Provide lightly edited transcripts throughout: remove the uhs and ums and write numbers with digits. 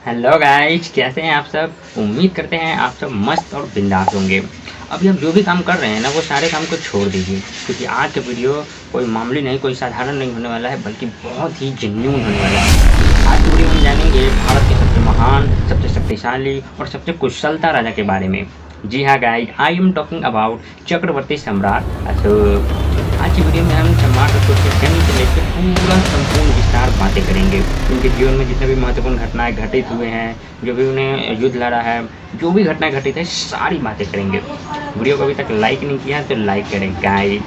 Hello guys, कैसे हैं आप सब। उम्मीद करते हैं आप सब मस्त और बिंदास होंगे। अभी आप जो भी काम कर रहे हैं ना, वो सारे काम को छोड़ दीजिए, क्योंकि आज का वीडियो कोई मामूली नहीं, कोई साधारण नहीं होने वाला है, बल्कि बहुत ही जेन्युइन होने वाला है। आज की वीडियो में जानेंगे भारत के सबसे महान, सबसे शक्तिशाली और सबसे कुशलता राजा के बारे में। जी हाँ guys, I am talking about चक्रवर्ती सम्राट अशोक। आज की वीडियो में हम सम्राट अशोक के जन्म से लेकर पूरा संपूर्ण विस्तार बातें करेंगे। उनके जीवन में जितने भी महत्वपूर्ण घटनाएं घटित हुए हैं, जो भी उन्हें युद्ध लड़ा है, जो भी घटनाएं घटित है, सारी बातें करेंगे। वीडियो को अभी तक लाइक नहीं किया तो लाइक करें गाइस।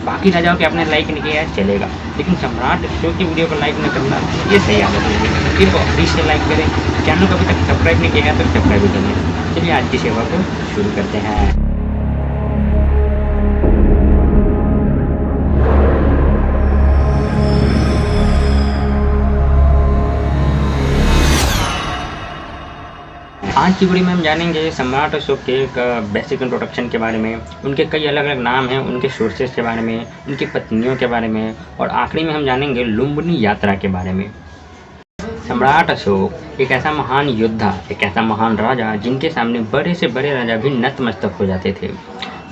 बाकी राजाओं के आपने लाइक नहीं किया है चलेगा, लेकिन सम्राट अशोक की वीडियो को लाइक न करना ये सही आदत नहीं। फिर प्लीज से लाइक करें। चैनल को अभी तक सब्सक्राइब नहीं किया है तो सब्सक्राइब भी करें। चलिए आज की सेवा को शुरू करते हैं। आज की वीडियो में हम जानेंगे सम्राट अशोक के एक बेसिक इंट्रोडक्शन के बारे में, उनके कई अलग अलग नाम हैं, उनके सोर्सेस के बारे में, उनकी पत्नियों के बारे में, और आखिरी में हम जानेंगे लुम्बिनी यात्रा के बारे में। सम्राट अशोक एक ऐसा महान योद्धा, एक ऐसा महान राजा जिनके सामने बड़े से बड़े राजा भी नतमस्तक हो जाते थे।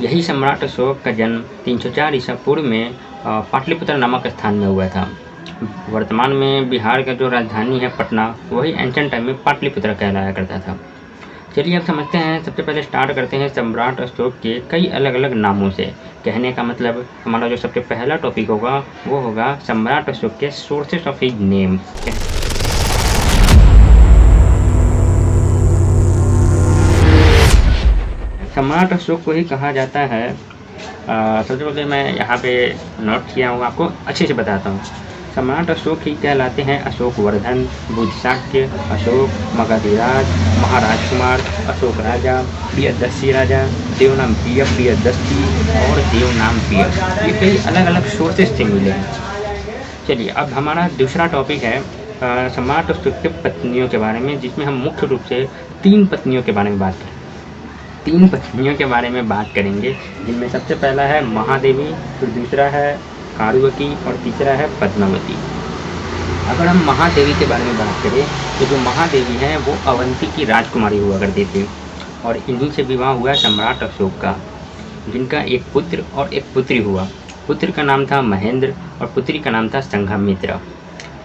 यही सम्राट अशोक का जन्म 304 ईसा पूर्व में पाटलिपुत्र नामक स्थान में हुआ था। वर्तमान में बिहार का जो राजधानी है पटना, वही एंशिएंट टाइम में पाटलिपुत्र कहलाया करता था। चलिए अब समझते हैं। सबसे पहले स्टार्ट करते हैं सम्राट अशोक के कई अलग अलग नामों से। कहने का मतलब हमारा जो सबसे पहला टॉपिक होगा वो होगा सम्राट अशोक के सोर्सेस ऑफ हिज नेम। सम्राट अशोक को ही कहा जाता है। सबसे पहले मैं यहाँ पे नोट किया हूँ, आपको अच्छे से बताता हूँ। सम्राट अशोक ही कहलाते हैं अशोक वर्धन, बुद्धशाक्य, अशोक, मगधीराज, महाराज कुमार, अशोक राजा, प्रियदर्शी राजा, देवनाम प्रियदर्शी और देवनाम प्रिय। ये कई अलग अलग सोर्सेस से मिले हैं। चलिए अब हमारा दूसरा टॉपिक है सम्राट अशोक के पत्नियों के बारे में, जिसमें हम मुख्य रूप से 3 पत्नियों के बारे में बात करें। 3 पत्नियों के बारे में बात करेंगे, जिनमें सबसे पहला है महादेवी, फिर दूसरा है कारुवती और तीसरा है पद्मावती। अगर हम महादेवी के बारे में बात करें तो जो महादेवी हैं वो अवंती की राजकुमारी हुआ करती थी, और इन्हीं से विवाह हुआ सम्राट अशोक का, जिनका एक पुत्र और एक पुत्री हुआ। पुत्र का नाम था महेंद्र और पुत्री का नाम था संघमित्रा।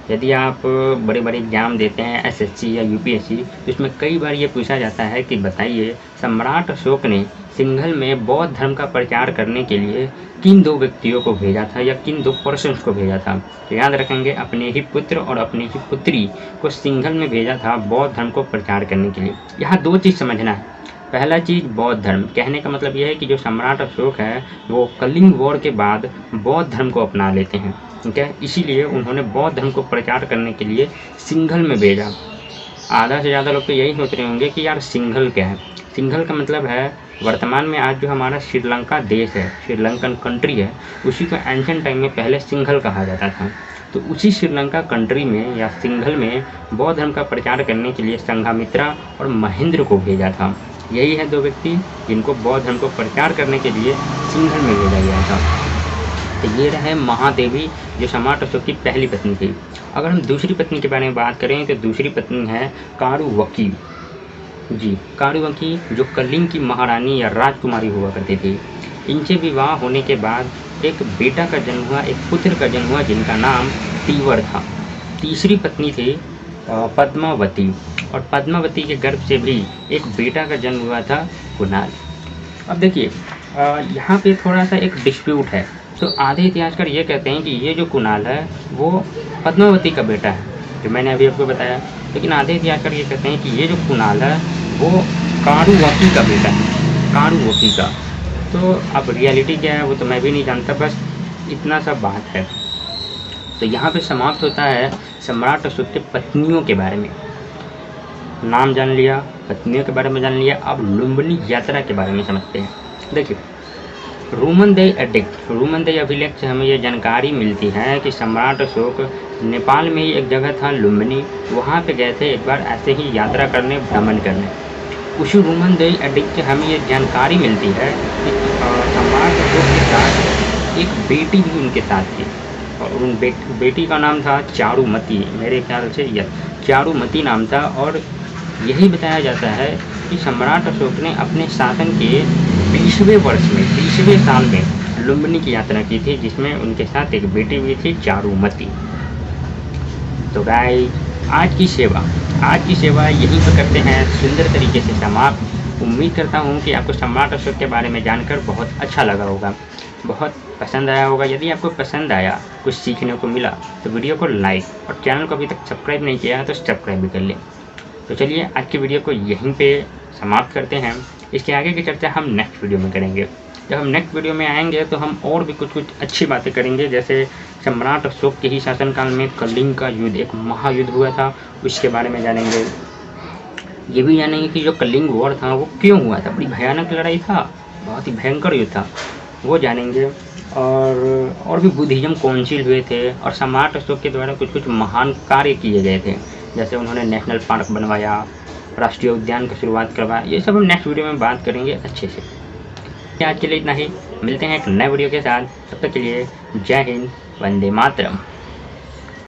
यदि आप बड़े बड़े एग्जाम देते हैं एसएससी या यूपीएससी, तो इसमें कई बार ये पूछा जाता है कि बताइए सम्राट अशोक ने सिंघल में बौद्ध धर्म का प्रचार करने के लिए किन 2 व्यक्तियों को भेजा था या किन 2 पर्सन्स को भेजा था। तो याद रखेंगे, अपने ही पुत्र और अपनी ही पुत्री को सिंघल में भेजा था बौद्ध धर्म को प्रचार करने के लिए। यहाँ 2 चीज़ समझना है। पहला चीज़ बौद्ध धर्म, कहने का मतलब यह है कि जो सम्राट अशोक है वो कलिंग वॉर के बाद बौद्ध धर्म को अपना लेते हैं, ठीक है। इसीलिए उन्होंने बौद्ध धर्म को प्रचार करने के लिए सिंघल में भेजा। आधा से ज़्यादा लोग तो यही सोच रहे होंगे कि यार सिंघल क्या है। सिंघल का मतलब है वर्तमान में आज जो हमारा श्रीलंका देश है, श्रीलंकन कंट्री है, उसी को एंशिएंट टाइम में पहले सिंघल कहा जाता था। तो उसी श्रीलंका कंट्री में या सिंघल में बौद्ध धर्म का प्रचार करने के लिए संघमित्रा और महेंद्र को भेजा था। यही है 2 व्यक्ति जिनको बौद्ध धर्म को प्रचार करने के लिए सिंघल में भेजा गया था। तो ये रहे महादेवी, जो सम्राट अशोक की पहली पत्नी थी। अगर हम दूसरी पत्नी के बारे में बात करें तो दूसरी पत्नी है कारुवकी। जी, कारुवकी जो कलिंग की महारानी या राजकुमारी हुआ करती थी। इनसे विवाह होने के बाद एक बेटा का जन्म हुआ, एक पुत्र का जन्म हुआ, जिनका नाम तीवर था। तीसरी पत्नी थी पद्मावती, और पद्मावती के गर्भ से भी एक बेटा का जन्म हुआ था कुणाल। अब देखिए यहाँ पे थोड़ा सा एक डिस्प्यूट है। तो आधे इतिहासकार ये कहते हैं कि ये जो कुणाल है वो पद्मावती का बेटा है, जो मैंने अभी आपको बताया। लेकिन आधे इतिहासकार ये कहते हैं कि ये जो कुणाल है वो कारुवकी का बेटा है, कारुवकी का। तो अब रियलिटी क्या है वो तो मैं भी नहीं जानता, बस इतना सा बात है। तो यहाँ पे समाप्त होता है सम्राट अशोक के पत्नियों के बारे में। नाम जान लिया, पत्नियों के बारे में जान लिया, अब लुम्बिनी यात्रा के बारे में समझते हैं। देखिए रूमनदेई एडिक्ट, रूमनदेई अभिलेख से हमें ये जानकारी मिलती है कि सम्राट अशोक नेपाल में ही एक जगह था लुम्बिनी, वहाँ पे गए थे एक बार ऐसे ही यात्रा करने, भ्रमण करने। उसी रूमनदेई एडिक्ट से हमें ये जानकारी मिलती है कि सम्राट अशोक के साथ एक बेटी भी उनके साथ थी, और उन बेटी का नाम था चारुमती, मेरे ख्याल से यह चारुमती नाम था। और यही बताया जाता है कि सम्राट अशोक ने अपने शासन के 20वें वर्ष में 20वें साल में लुम्बिनी की यात्रा की थी, जिसमें उनके साथ एक बेटी भी थी, चारुमती। तो गाइस आज की सेवा यहीं पर करते हैं सुंदर तरीके से समाप्त। उम्मीद करता हूँ कि आपको सम्राट अशोक के बारे में जानकर बहुत अच्छा लगा होगा, बहुत पसंद आया होगा। यदि आपको पसंद आया, कुछ सीखने को मिला, तो वीडियो को लाइक और चैनल को अभी तक सब्सक्राइब नहीं किया है तो सब्सक्राइब भी कर लें। तो चलिए आज की वीडियो को यहीं पे समाप्त करते हैं। इसके आगे की चर्चा हम नेक्स्ट वीडियो में करेंगे। जब हम नेक्स्ट वीडियो में आएंगे तो हम और भी कुछ अच्छी बातें करेंगे, जैसे सम्राट अशोक के ही शासनकाल में कलिंग का युद्ध, एक महायुद्ध हुआ था, उसके बारे में जानेंगे। ये भी जानेंगे कि जो कलिंग वॉर था वो क्यों हुआ था, बड़ी भयानक लड़ाई था, बहुत ही भयंकर युद्ध था, वो जानेंगे। और भी बुद्धिज्म काउंसिल हुए थे और सम्राट अशोक के द्वारा कुछ महान कार्य किए गए थे, जैसे उन्होंने नेशनल पार्क बनवाया, राष्ट्रीय उद्यान की शुरुआत करवाया। ये सब हम नेक्स्ट वीडियो में बात करेंगे अच्छे से। आज के लिए इतना ही, मिलते हैं एक नए वीडियो के साथ। तब तक के लिए जय हिंद, वंदे मातरम।